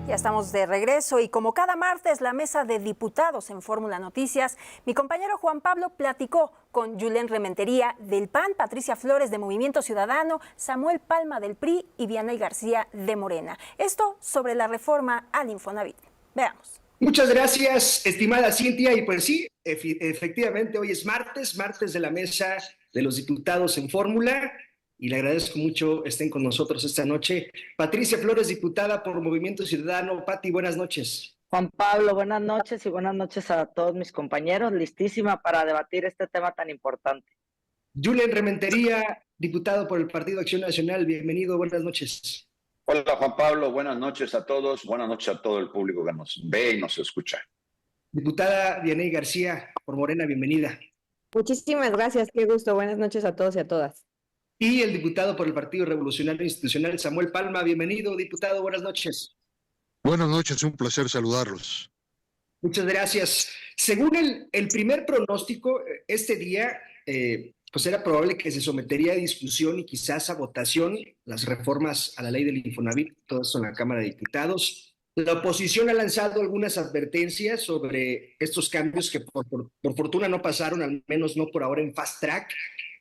Ya estamos de regreso y como cada martes la mesa de diputados en Fórmula Noticias, mi compañero Juan Pablo platicó con Julen Rementería del PAN, Patricia Flores de Movimiento Ciudadano, Samuel Palma del PRI y Vianey García de Morena. Esto sobre la reforma al Infonavit. Veamos. Muchas gracias, estimada Cintia. Y pues sí, efectivamente hoy es martes de la mesa de los diputados en Fórmula. Y le agradezco mucho estén con nosotros esta noche. Patricia Flores, diputada por Movimiento Ciudadano. Pati, buenas noches. Juan Pablo, buenas noches y buenas noches a todos mis compañeros. Listísima para debatir este tema tan importante. Julen Rementería, diputado por el Partido Acción Nacional. Bienvenido, buenas noches. Hola Juan Pablo, buenas noches a todos. Buenas noches a todo el público que nos ve y nos escucha. Diputada Vianey García por Morena, bienvenida. Muchísimas gracias, qué gusto. Buenas noches a todos y a todas. Y el diputado por el Partido Revolucionario Institucional, Samuel Palma. Bienvenido, diputado, buenas noches. Buenas noches, un placer saludarlos. Muchas gracias. Según el primer pronóstico, este día, pues era probable que se sometería a discusión y quizás a votación las reformas a la ley del Infonavit, todo esto en la Cámara de Diputados. La oposición ha lanzado algunas advertencias sobre estos cambios que por fortuna no pasaron, al menos no por ahora en fast track.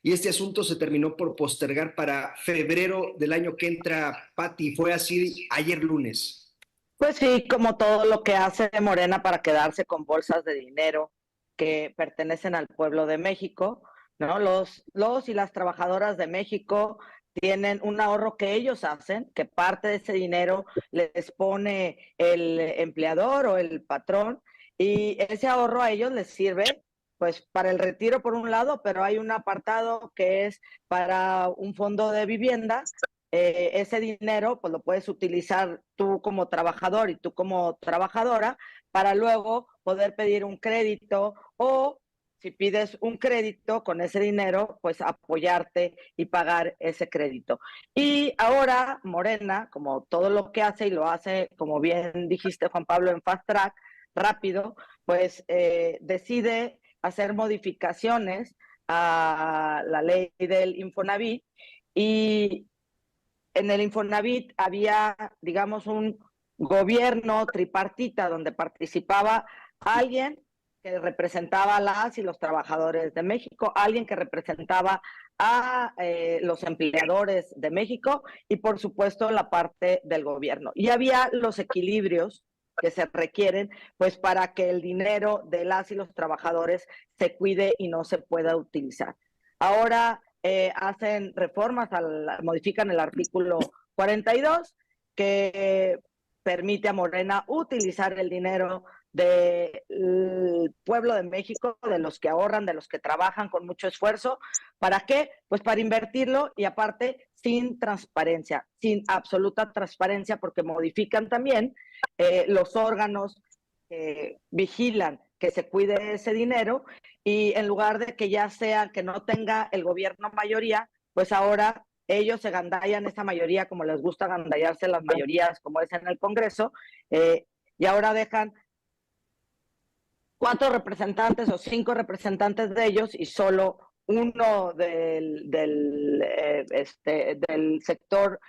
Y este asunto se terminó por postergar para febrero del año que entra. Pati, fue así ayer lunes. Pues sí, como todo lo que hace Morena para quedarse con bolsas de dinero que pertenecen al pueblo de México, ¿no? Los y las trabajadoras de México tienen un ahorro que ellos hacen, que parte de ese dinero les pone el empleador o el patrón, y ese ahorro a ellos les sirve pues para el retiro por un lado, pero hay un apartado que es para un fondo de vivienda. Ese dinero pues lo puedes utilizar tú como trabajador y tú como trabajadora para luego poder pedir un crédito o si pides un crédito con ese dinero, pues apoyarte y pagar ese crédito. Y ahora Morena, como todo lo que hace y lo hace, como bien dijiste Juan Pablo, en fast track, rápido, pues decide hacer modificaciones a la ley del Infonavit y en el Infonavit había, digamos, un gobierno tripartita donde participaba alguien que representaba a las y los trabajadores de México, alguien que representaba a los empleadores de México y, por supuesto, la parte del gobierno. Y había los equilibrios que se requieren pues para que el dinero de las y los trabajadores se cuide y no se pueda utilizar. Ahora hacen reformas, modifican el artículo 42 que permite a Morena utilizar el dinero del pueblo de México, de los que ahorran, de los que trabajan con mucho esfuerzo. ¿Para qué? Pues para invertirlo y aparte sin transparencia, sin absoluta transparencia, porque modifican también los órganos que vigilan que se cuide ese dinero y en lugar de que ya sea que no tenga el gobierno mayoría, pues ahora ellos se gandallan esa mayoría como les gusta gandallarse las mayorías como es en el Congreso y ahora dejan 4 representantes o 5 representantes de ellos y solo uno del sector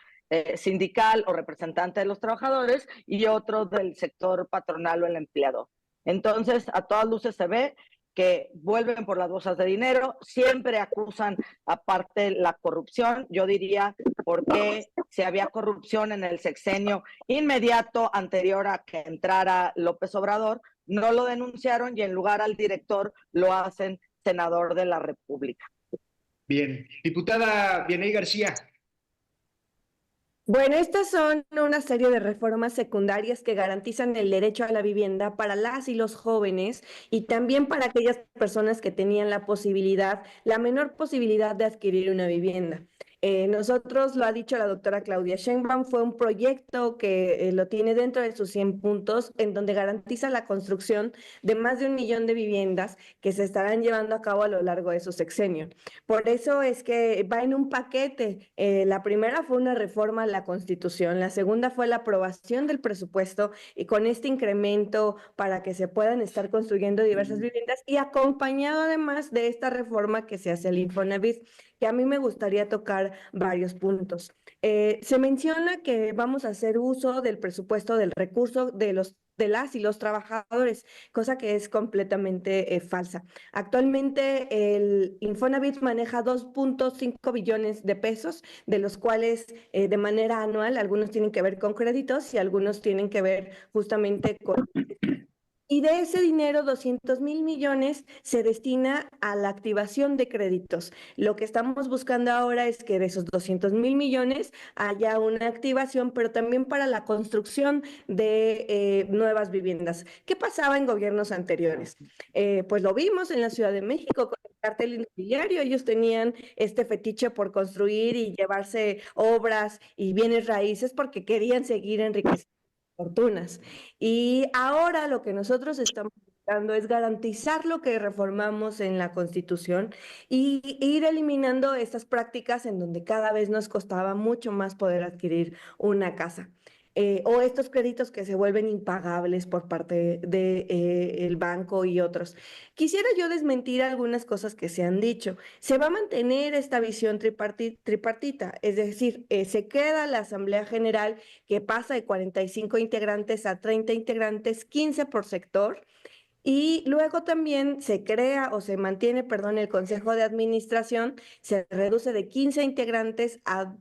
sindical o representante de los trabajadores y otro del sector patronal o el empleador. Entonces, a todas luces se ve que vuelven por las bolsas de dinero, siempre acusan aparte la corrupción. Yo diría, porque si había corrupción en el sexenio inmediato anterior a que entrara López Obrador, no lo denunciaron y en lugar al director lo hacen senador de la República. Bien. Diputada Vianey García. Bueno, estas son una serie de reformas secundarias que garantizan el derecho a la vivienda para las y los jóvenes y también para aquellas personas que tenían la menor posibilidad de adquirir una vivienda. Nosotros, lo ha dicho la doctora Claudia Sheinbaum, fue un proyecto que lo tiene dentro de sus 100 puntos, en donde garantiza la construcción de más de 1 millón de viviendas que se estarán llevando a cabo a lo largo de su sexenio. Por eso es que va en un paquete. La primera fue una reforma a la Constitución, la segunda fue la aprobación del presupuesto y con este incremento para que se puedan estar construyendo diversas viviendas y acompañado además de esta reforma que se hace al Infonavit, que a mí me gustaría tocar varios puntos. Se menciona que vamos a hacer uso del presupuesto del recurso de las y los trabajadores, cosa que es completamente falsa. Actualmente el Infonavit maneja 2.5 billones de pesos, de los cuales de manera anual algunos tienen que ver con créditos y algunos tienen que ver justamente con... Y de ese dinero, 200,000 millones se destina a la activación de créditos. Lo que estamos buscando ahora es que de esos 200,000 millones haya una activación, pero también para la construcción de nuevas viviendas. ¿Qué pasaba en gobiernos anteriores? Pues lo vimos en la Ciudad de México con el cartel inmobiliario. Ellos tenían este fetiche por construir y llevarse obras y bienes raíces porque querían seguir enriqueciendo fortunas. Y ahora lo que nosotros estamos buscando es garantizar lo que reformamos en la Constitución y ir eliminando estas prácticas en donde cada vez nos costaba mucho más poder adquirir una casa. O estos créditos que se vuelven impagables por parte del banco y otros. Quisiera yo desmentir algunas cosas que se han dicho. Se va a mantener esta visión tripartita, es decir, se queda la Asamblea General que pasa de 45 integrantes a 30 integrantes, 15 por sector. Y luego también se crea o se mantiene, perdón, el Consejo de Administración, se reduce de 15 integrantes a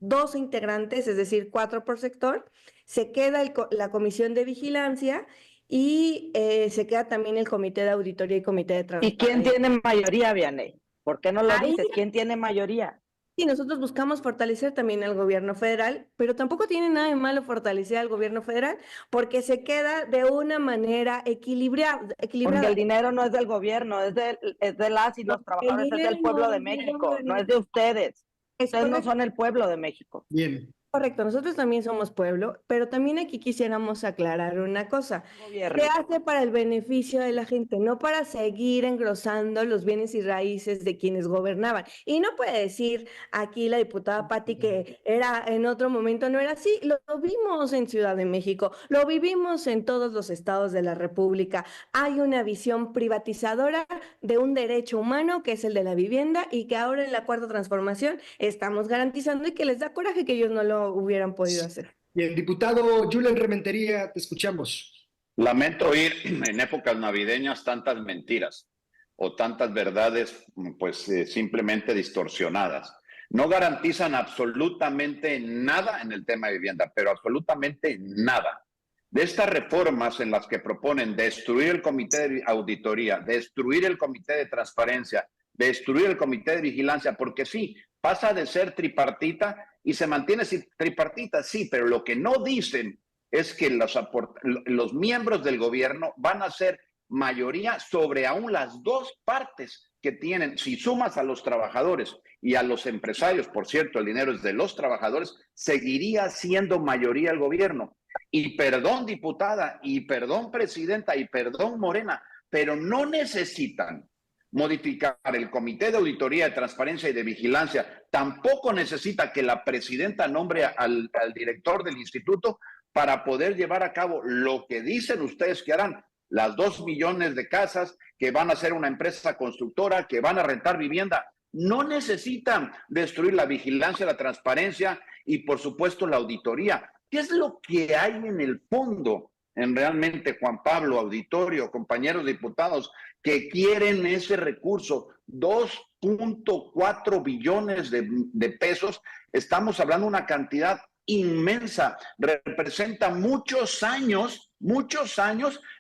12 integrantes, es decir, 4 por sector. Se queda la Comisión de Vigilancia y se queda también el Comité de Auditoría y Comité de ¿Y Transparencia. quién tiene mayoría, Vianney? ¿Por qué no lo Ahí- dices? ¿Quién tiene mayoría? Sí, nosotros buscamos fortalecer también al gobierno federal, pero tampoco tiene nada de malo fortalecer al gobierno federal porque se queda de una manera equilibrada. Porque el dinero no es del gobierno, es de las y los trabajadores, es del pueblo de México, no es de ustedes. Ustedes no son el pueblo de México. Bien. Correcto, nosotros también somos pueblo, pero también aquí quisiéramos aclarar una cosa. Gobierno. Se hace para el beneficio de la gente, no para seguir engrosando los bienes y raíces de quienes gobernaban. Y no puede decir aquí la diputada Patti que era en otro momento, no era así. Lo vimos en Ciudad de México, lo vivimos en todos los estados de la República. Hay una visión privatizadora de un derecho humano que es el de la vivienda y que ahora en la Cuarta Transformación estamos garantizando y que les da coraje que ellos no lo hubieran podido hacer. Bien, diputado Julen Rementería, te escuchamos. Lamento oír en épocas navideñas tantas mentiras o tantas verdades pues simplemente distorsionadas. No garantizan absolutamente nada en el tema de vivienda, pero absolutamente nada. De estas reformas en las que proponen destruir el comité de auditoría, destruir el comité de transparencia, destruir el comité de vigilancia, porque sí, pasa de ser tripartita y se mantiene tripartita, sí, pero lo que no dicen es que los miembros del gobierno van a ser mayoría sobre aún las dos partes que tienen. Si sumas a los trabajadores y a los empresarios, por cierto, el dinero es de los trabajadores, seguiría siendo mayoría el gobierno. Y perdón, diputada, y perdón, presidenta, y perdón, Morena, pero no necesitan modificar el Comité de Auditoría, de Transparencia y de Vigilancia. Tampoco necesita que la presidenta nombre al director del instituto para poder llevar a cabo lo que dicen ustedes que harán. Las 2 millones de casas, que van a ser una empresa constructora, que van a rentar vivienda. No necesitan destruir la vigilancia, la transparencia y, por supuesto, la auditoría. ¿Qué es lo que hay en el fondo? En realmente, Juan Pablo, auditorio, compañeros diputados, que quieren ese recurso, 2.4 billones de pesos. Estamos hablando de una cantidad inmensa, representa muchos años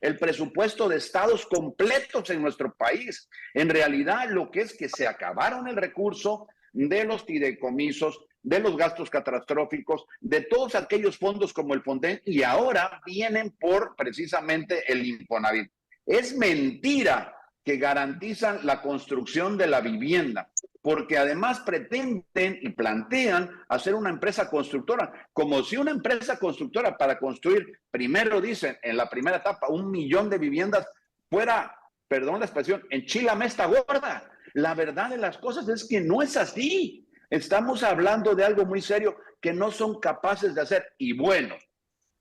el presupuesto de estados completos en nuestro país. En realidad, lo que es que se acabaron el recurso de los fideicomisos, de los gastos catastróficos, de todos aquellos fondos como el Fonden, y ahora vienen por precisamente el Infonavit. Es mentira que garantizan la construcción de la vivienda, porque además pretenden y plantean hacer una empresa constructora, como si una empresa constructora para construir, primero dicen, en la primera etapa, 1 millón de viviendas, fuera, perdón la expresión, enchilame esta gorda. La verdad de las cosas es que no es así. Estamos hablando de algo muy serio que no son capaces de hacer. Y bueno,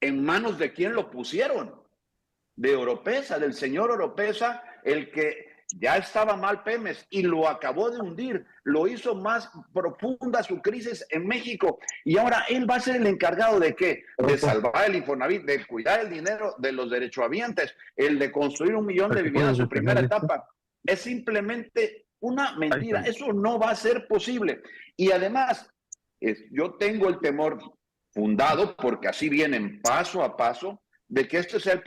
¿en manos de quién lo pusieron? De Oropesa, del señor Oropesa, el que ya estaba mal Pemex y lo acabó de hundir, lo hizo más profunda su crisis en México, y ahora él va a ser el encargado ¿de qué? De salvar el Infonavit, de cuidar el dinero de los derechohabientes, el de construir 1 millón de viviendas en su primera etapa. Es simplemente una mentira, eso no va a ser posible. Y además, yo tengo el temor fundado, porque así vienen paso a paso, de que este sea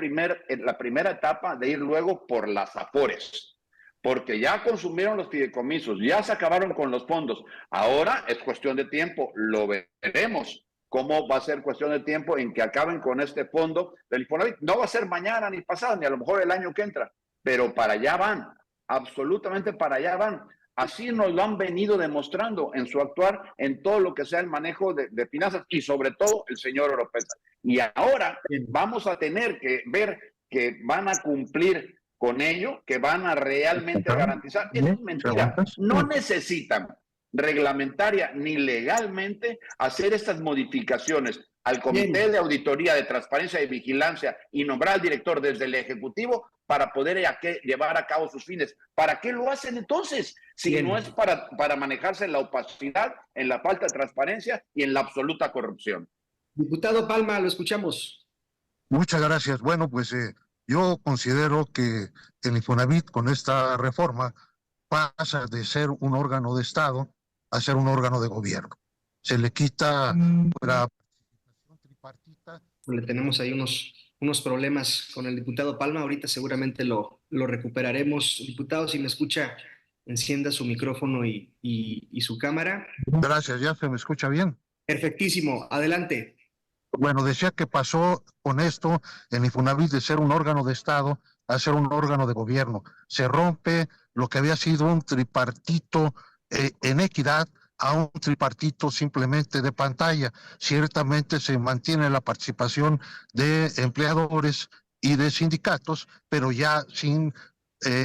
la primera etapa de ir luego por las afores, porque ya consumieron los fideicomisos, ya se acabaron con los fondos. Ahora es cuestión de tiempo, lo veremos cómo va a ser cuestión de tiempo en que acaben con este fondo del Infonavit. No va a ser mañana ni pasado, ni a lo mejor el año que entra, pero para allá van, absolutamente para allá van. Así nos lo han venido demostrando en su actuar en todo lo que sea el manejo de finanzas, y sobre todo el señor Oropesa. Y ahora vamos a tener que ver que van a cumplir con ello, que van a realmente garantizar. Es mentira, no necesitan reglamentaria ni legalmente hacer estas modificaciones al Comité de Auditoría, de Transparencia y Vigilancia, y nombrar al director desde el Ejecutivo para poder llevar a cabo sus fines. ¿Para qué lo hacen entonces? Si no es para manejarse en la opacidad, en la falta de transparencia y en la absoluta corrupción. Diputado Palma, lo escuchamos. Muchas gracias. Bueno, pues yo considero que el Infonavit con esta reforma pasa de ser un órgano de Estado a ser un órgano de gobierno. Se le quita la participación tripartita. Le tenemos ahí unos problemas con el diputado Palma, ahorita seguramente lo recuperaremos. Diputado, si me escucha, encienda su micrófono y su cámara. Gracias, ¿ya se me escucha bien? Perfectísimo, adelante. Bueno, decía que pasó con esto el Infonavit de ser un órgano de Estado a ser un órgano de gobierno. Se rompe lo que había sido un tripartito en equidad a un tripartito simplemente de pantalla. Ciertamente se mantiene la participación de empleadores y de sindicatos, pero ya sin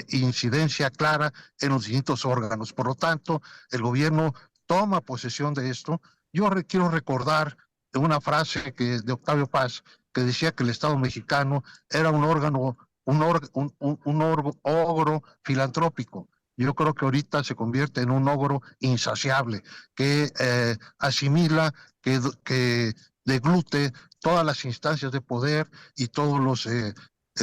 incidencia clara en los distintos órganos. Por lo tanto, el gobierno toma posesión de esto. Yo quiero recordar una frase de Octavio Paz, que decía que el Estado mexicano era un órgano, un ogro filantrópico. Yo creo que ahorita se convierte en un ogro insaciable, que asimila, que deglute todas las instancias de poder y todos los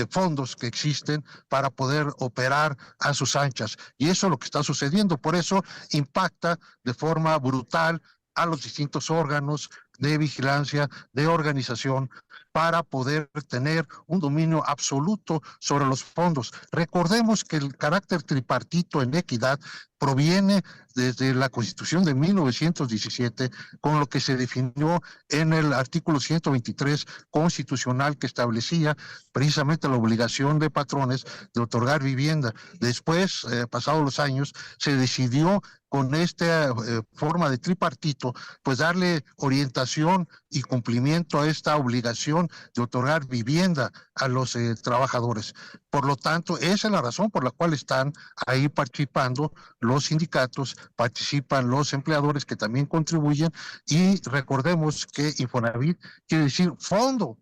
fondos que existen para poder operar a sus anchas. Y eso es lo que está sucediendo. Por eso impacta de forma brutal a los distintos órganos de vigilancia, de organización, para poder tener un dominio absoluto sobre los fondos. Recordemos que el carácter tripartito en equidad proviene desde la Constitución de 1917, con lo que se definió en el artículo 123 constitucional, que establecía precisamente la obligación de patrones de otorgar vivienda. Después, pasados los años, se decidió con esta forma de tripartito, pues darle orientación y cumplimiento a esta obligación de otorgar vivienda a los trabajadores. Por lo tanto, esa es la razón por la cual están ahí participando los sindicatos, participan los empleadores que también contribuyen, y recordemos que Infonavit quiere decir Fondo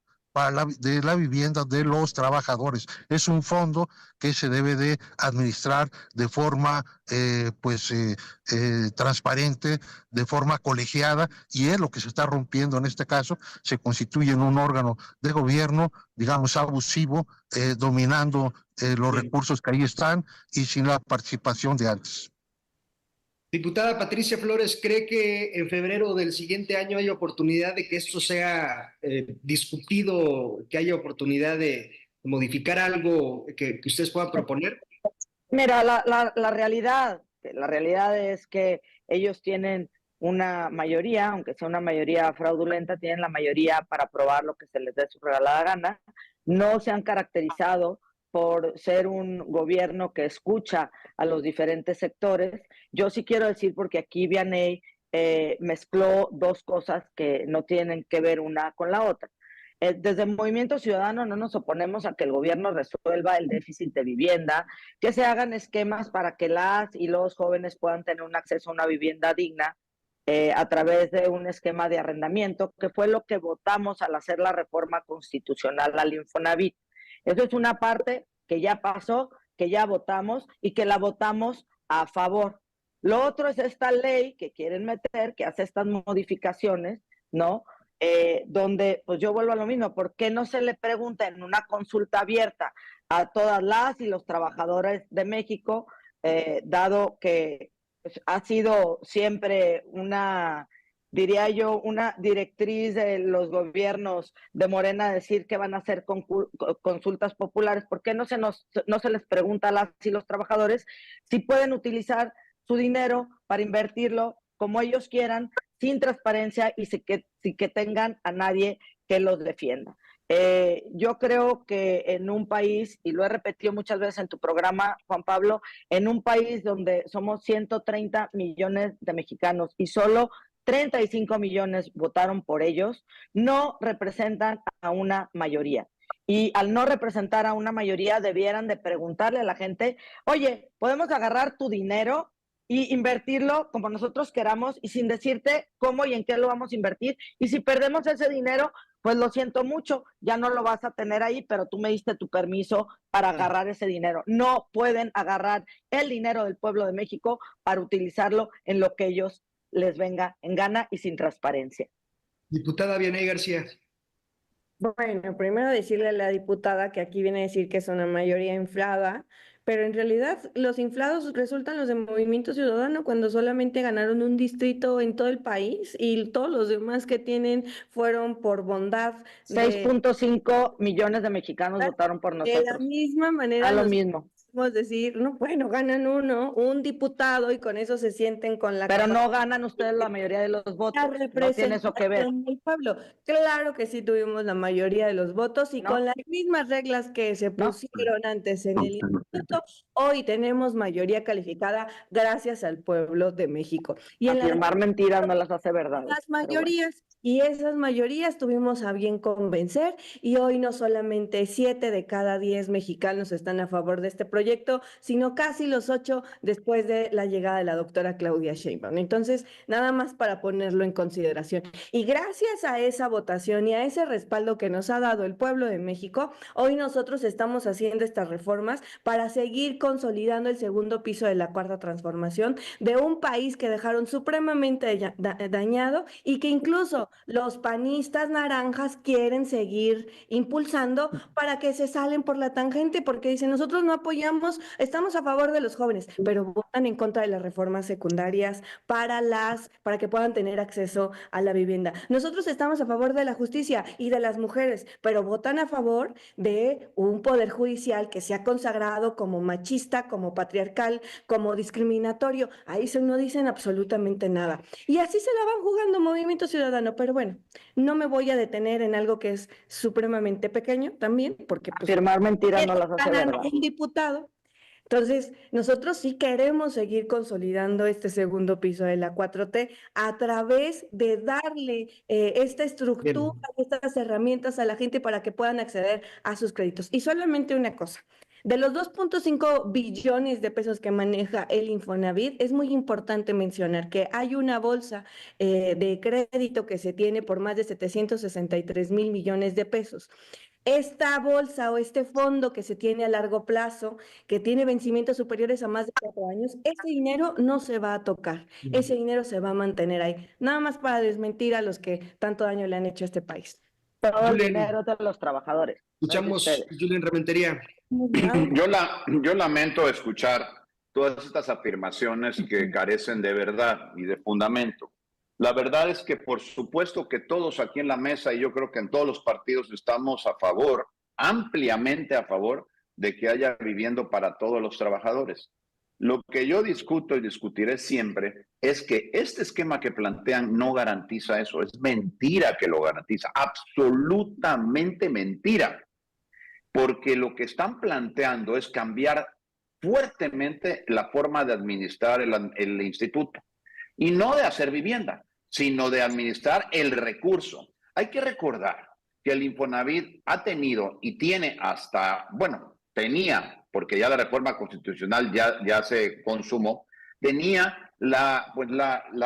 de la Vivienda de los Trabajadores. Es un fondo que se debe de administrar de forma transparente, de forma colegiada, y es lo que se está rompiendo en este caso. Se constituye en un órgano de gobierno, digamos, abusivo, dominando los recursos que ahí están y sin la participación de antes. Diputada Patricia Flores, ¿cree que en febrero del siguiente año hay oportunidad de que esto sea discutido, que haya oportunidad de modificar algo que ustedes puedan proponer? Mira, la realidad es que ellos tienen una mayoría, aunque sea una mayoría fraudulenta, tienen la mayoría para aprobar lo que se les dé su regalada gana. No se han caracterizado por ser un gobierno que escucha a los diferentes sectores. Yo sí quiero decir, porque aquí Vianey mezcló dos cosas que no tienen que ver una con la otra. Desde el Movimiento Ciudadano no nos oponemos a que el gobierno resuelva el déficit de vivienda, que se hagan esquemas para que las y los jóvenes puedan tener un acceso a una vivienda digna a través de un esquema de arrendamiento, que fue lo que votamos al hacer la reforma constitucional al Infonavit. Eso es una parte que ya pasó, que ya votamos y que la votamos a favor. Lo otro es esta ley que quieren meter, que hace estas modificaciones, ¿no? Donde, pues yo vuelvo a lo mismo, ¿por qué no se le pregunta en una consulta abierta a todas las y los trabajadores de México, dado que pues, ha sido siempre una, diría yo, una directriz de los gobiernos de Morena decir que van a hacer consultas populares? ¿Por qué no se les pregunta a las y los trabajadores si pueden utilizar su dinero para invertirlo como ellos quieran, sin transparencia y sin que tengan a nadie que los defienda? Yo creo que en un país, y lo he repetido muchas veces en tu programa, Juan Pablo, en un país donde somos 130 millones de mexicanos y solo 35 millones votaron por ellos, no representan a una mayoría. Y al no representar a una mayoría, debieran de preguntarle a la gente, oye, ¿podemos agarrar tu dinero y invertirlo como nosotros queramos y sin decirte cómo y en qué lo vamos a invertir? Y si perdemos ese dinero, pues lo siento mucho, ya no lo vas a tener ahí, pero tú me diste tu permiso para agarrar ese dinero. No pueden agarrar el dinero del pueblo de México para utilizarlo en lo que ellos les venga en gana y sin transparencia. Diputada Vianey García. Bueno, primero decirle a la diputada que aquí viene a decir que es una mayoría inflada, pero en realidad los inflados resultan los de Movimiento Ciudadano cuando solamente ganaron un distrito en todo el país y todos los demás que tienen fueron por bondad. 6.5 millones de mexicanos votaron por nosotros. De la misma manera, a lo mismo. Decir, no, bueno, ganan un diputado y con eso se sienten con la... Pero no ganan ustedes la mayoría de los votos, no tiene eso que ver. El pueblo. Claro que sí tuvimos la mayoría de los votos y con las mismas reglas que se pusieron antes en el instituto, hoy tenemos mayoría calificada gracias al pueblo de México. Y afirmar mentiras no las hace verdad. Las mayorías, y esas mayorías tuvimos a bien convencer, y hoy no solamente 7 de cada 10 mexicanos están a favor de este proyecto, sino casi los 8 después de la llegada de la doctora Claudia Sheinbaum. Entonces, nada más para ponerlo en consideración. Y gracias a esa votación y a ese respaldo que nos ha dado el pueblo de México, hoy nosotros estamos haciendo estas reformas para seguir consolidando el segundo piso de la Cuarta Transformación de un país que dejaron supremamente dañado y que incluso los panistas naranjas quieren seguir impulsando para que se salen por la tangente, porque dicen, nosotros no apoyamos, estamos a favor de los jóvenes, pero votan en contra de las reformas secundarias para que puedan tener acceso a la vivienda. Nosotros estamos a favor de la justicia y de las mujeres, pero votan a favor de un poder judicial que se ha consagrado como machista, como patriarcal, como discriminatorio. Ahí no dicen absolutamente nada. Y así se la van jugando Movimiento Ciudadano, pero bueno, no me voy a detener en algo que es supremamente pequeño también, porque pues, afirmar mentiras no las hace verdad. Un diputado. Entonces, nosotros sí queremos seguir consolidando este segundo piso de la 4T a través de darle esta estructura, estas herramientas a la gente para que puedan acceder a sus créditos. Y solamente una cosa. De los 2.5 billones de pesos que maneja el Infonavit, es muy importante mencionar que hay una bolsa de crédito que se tiene por más de 763 mil millones de pesos. Esta bolsa o este fondo que se tiene a largo plazo, que tiene vencimientos superiores a más de 4 años, ese dinero no se va a tocar, ese dinero se va a mantener ahí, nada más para desmentir a los que tanto daño le han hecho a este país. Todo el dinero de los trabajadores. Escuchamos, Julen Rementería. Yo lamento escuchar todas estas afirmaciones que carecen de verdad y de fundamento. La verdad es que por supuesto que todos aquí en la mesa, y yo creo que en todos los partidos estamos a favor, ampliamente a favor, de que haya vivienda para todos los trabajadores. Lo que yo discuto y discutiré siempre es que este esquema que plantean no garantiza eso. Es mentira que lo garantiza, absolutamente mentira. Porque lo que están planteando es cambiar fuertemente la forma de administrar el instituto. Y no de hacer vivienda, sino de administrar el recurso. Hay que recordar que el Infonavit ha tenido y tiene hasta, bueno, tenía, porque ya la reforma constitucional ya se consumó, tenía la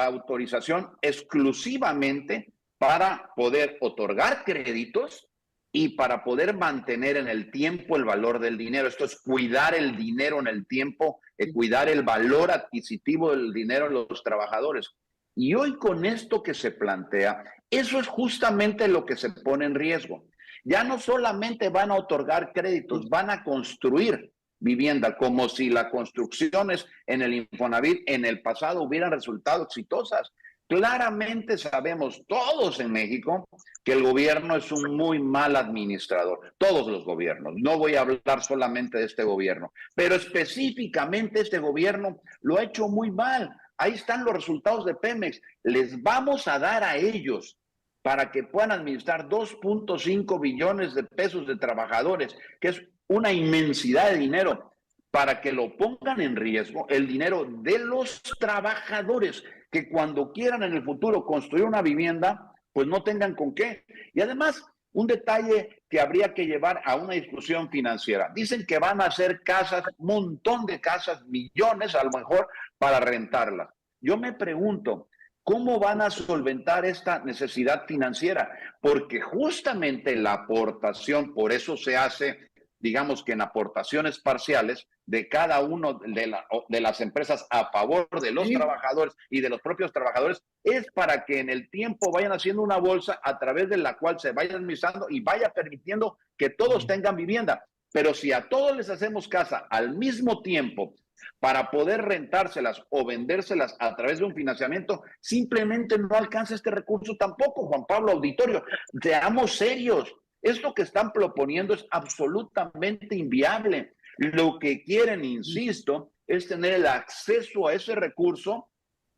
autorización exclusivamente para poder otorgar créditos y para poder mantener en el tiempo el valor del dinero. Esto es cuidar el dinero en el tiempo, cuidar el valor adquisitivo del dinero de los trabajadores. Y hoy con esto que se plantea, eso es justamente lo que se pone en riesgo. Ya no solamente van a otorgar créditos, van a construir vivienda, como si las construcciones en el Infonavit en el pasado hubieran resultado exitosas. Claramente sabemos todos en México que el gobierno es un muy mal administrador, todos los gobiernos, no voy a hablar solamente de este gobierno, pero específicamente este gobierno lo ha hecho muy mal. Ahí están los resultados de Pemex, les vamos a dar a ellos para que puedan administrar 2.5 billones de pesos de trabajadores, que es una inmensidad de dinero, para que lo pongan en riesgo, el dinero de los trabajadores, que cuando quieran en el futuro construir una vivienda, pues no tengan con qué. Y además, un detalle que habría que llevar a una discusión financiera. Dicen que van a hacer casas, un montón de casas, millones a lo mejor, para rentarlas. Yo me pregunto, ¿cómo van a solventar esta necesidad financiera? Porque justamente la aportación, por eso se hace, digamos que en aportaciones parciales de cada uno de las empresas a favor de los trabajadores y de los propios trabajadores, es para que en el tiempo vayan haciendo una bolsa a través de la cual se vaya administrando y vaya permitiendo que todos tengan vivienda. Pero si a todos les hacemos casa al mismo tiempo para poder rentárselas o vendérselas a través de un financiamiento, simplemente no alcanza este recurso tampoco, Juan Pablo, auditorio. Seamos serios. Esto que están proponiendo es absolutamente inviable. Lo que quieren, insisto, es tener el acceso a ese recurso,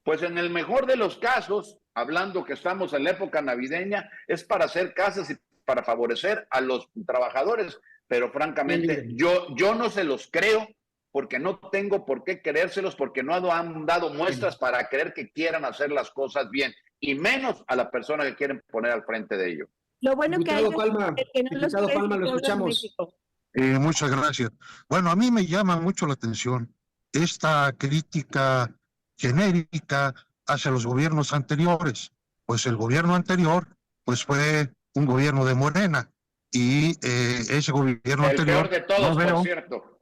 pues en el mejor de los casos, hablando que estamos en la época navideña, es para hacer casas y para favorecer a los trabajadores, pero francamente yo no se los creo, porque no tengo por qué creérselos, porque no han dado muestras para creer que quieran hacer las cosas bien, y menos a la persona que quieren poner al frente de ello. Lo bueno Diputado que hay Palma, es que no los diputado Palma, lo escuchamos. Muchas gracias. Bueno, a mí me llama mucho la atención esta crítica genérica hacia los gobiernos anteriores. Pues el gobierno anterior pues fue un gobierno de Morena y ese gobierno el anterior... peor de todos, por cierto.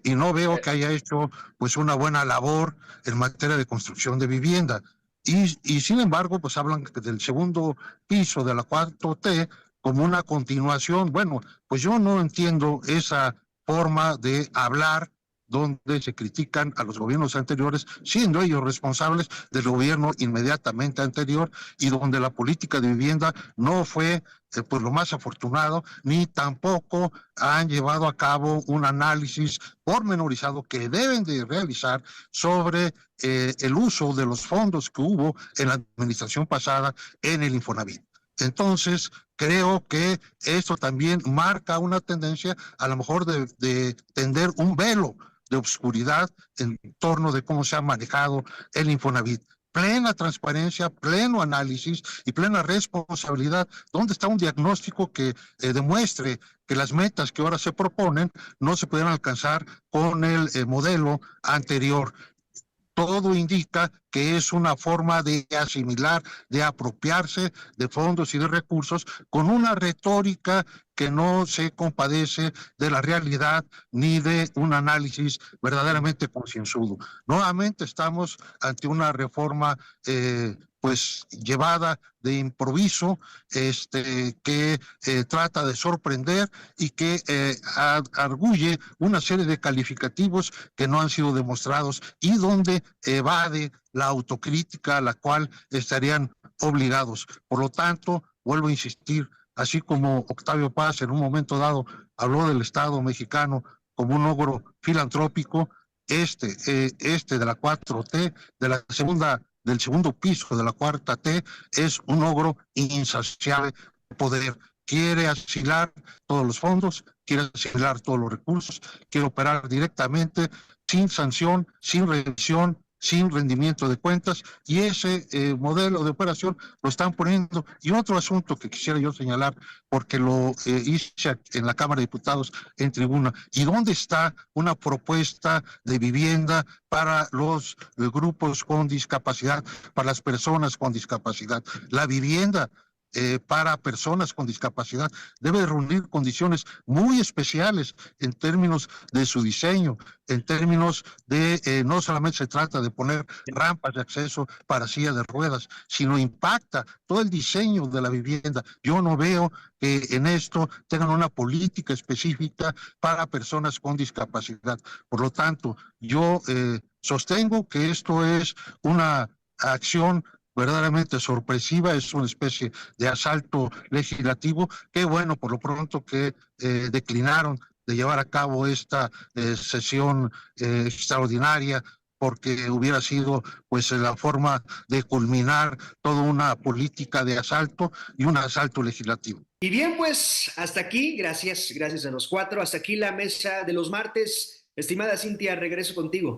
Y no veo que haya hecho pues una buena labor en materia de construcción de vivienda. Y sin embargo, pues hablan del segundo piso de la 4T como una continuación. Bueno, pues yo no entiendo esa forma de hablar donde se critican a los gobiernos anteriores, siendo ellos responsables del gobierno inmediatamente anterior, y donde la política de vivienda no fue pues lo más afortunado, ni tampoco han llevado a cabo un análisis pormenorizado que deben de realizar sobre el uso de los fondos que hubo en la administración pasada en el Infonavit. Entonces, creo que esto también marca una tendencia, a lo mejor, de tender un velo de obscuridad en torno de cómo se ha manejado el Infonavit. Plena transparencia, pleno análisis y plena responsabilidad, donde está un diagnóstico que demuestre que las metas que ahora se proponen no se pueden alcanzar con el modelo anterior. Todo indica que es una forma de asimilar, de apropiarse de fondos y de recursos con una retórica que no se compadece de la realidad ni de un análisis verdaderamente concienzudo. Nuevamente estamos ante una reforma pues llevada de improviso, que trata de sorprender y que arguye una serie de calificativos que no han sido demostrados y donde evade la autocrítica a la cual estarían obligados. Por lo tanto, vuelvo a insistir, así como Octavio Paz en un momento dado habló del Estado mexicano como un ogro filantrópico, este de la 4T, del segundo piso de la 4T, es un ogro insaciable de poder. Quiere asilar todos los fondos, quiere asilar todos los recursos, quiere operar directamente, sin sanción, sin revisión, sin rendimiento de cuentas, y ese modelo de operación lo están poniendo. Y otro asunto que quisiera yo señalar, porque lo hice en la Cámara de Diputados en tribuna, ¿y dónde está una propuesta de vivienda para los grupos con discapacidad, para las personas con discapacidad? La vivienda para personas con discapacidad. Debe reunir condiciones muy especiales en términos de su diseño, en términos de no solamente se trata de poner rampas de acceso para silla de ruedas, sino impacta todo el diseño de la vivienda. Yo no veo que en esto tengan una política específica para personas con discapacidad. Por lo tanto, yo sostengo que esto es una acción verdaderamente sorpresiva, es una especie de asalto legislativo. Qué bueno, por lo pronto, que declinaron de llevar a cabo esta sesión extraordinaria, porque hubiera sido pues la forma de culminar toda una política de asalto y un asalto legislativo. Y bien, pues hasta aquí, gracias a los cuatro, hasta aquí la mesa de los martes. Estimada Cintia, regreso contigo.